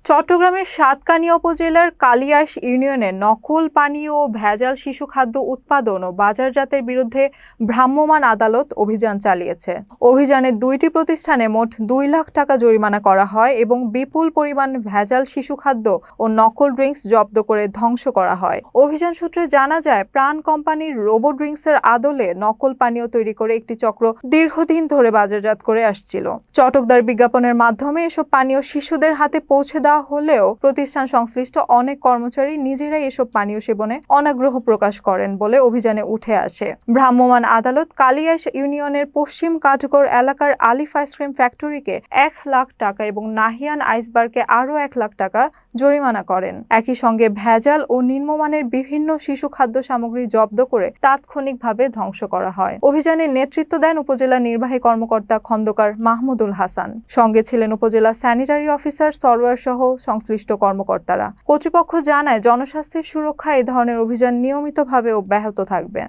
চট্টগ্রামের সাতকানিয়া উপজেলার কালিয়াস ইউনিয়নে নকল পানীয় ও ভেজাল শিশু খাদ্য উৎপাদন ও বাজারজাতের বিরুদ্ধে ভ্রাম্যমাণ আদালত অভিযান চালিয়েছে। অভিযানে ২টি প্রতিষ্ঠানে মোট ২ লাখ টাকা জরিমানা করা হয় এবং বিপুল পরিমাণ ভেজাল শিশু খাদ্য ও নকল ড্রিঙ্কস জব্দ করে ধ্বংস করা হয়। অভিযান সূত্রে জানা যায়, প্রাণ কোম্পানির রোবো ড্রিঙ্কসের আদলে নকল পানীয় তৈরি করে একটি চক্র দীর্ঘদিন ধরে বাজারজাত করে আসছিল। চটকদার বিজ্ঞাপনের মাধ্যমে এসব পানীয় শিশুদের হাতে পৌঁছে দেওয়া হলেও প্রতিষ্ঠান সংশ্লিষ্ট অনেক কর্মচারী নিজেরাই এসব পানীয় সেবনে অনাগ্রহ প্রকাশ করেন বলে অভিযানে উঠে আসে। ভ্রাম্যমাণ আদালত কালিয়াস ইউনিয়নের পশ্চিম কাঠগড় এলাকার আলিফ আইসক্রিম ফ্যাক্টরিকে ১ লাখ টাকা এবং নাহিয়ান আইসবারকে আরও ১ লাখ টাকা জরিমানা করেন। একই সঙ্গে ভেজাল ও নিম্নমানের বিভিন্ন শিশু খাদ্য সামগ্রী জব্দ করে তাৎক্ষণিকভাবে ধ্বংস করা হয়। অভিযানে নেতৃত্ব দেন উপজেলা নির্বাহী কর্মকর্তা খন্দকার মাহমুদুল হাসান। সঙ্গে ছিলেন উপজেলা স্যানিটারি অফিসার সরওয়ার সহ সংশ্লিষ্ট কর্মকর্তারা। কর্তৃপক্ষ জানায়, জনস্বাস্থ্যের সুরক্ষায় এ ধরনের অভিযান নিয়মিতভাবে অব্যাহত থাকবে।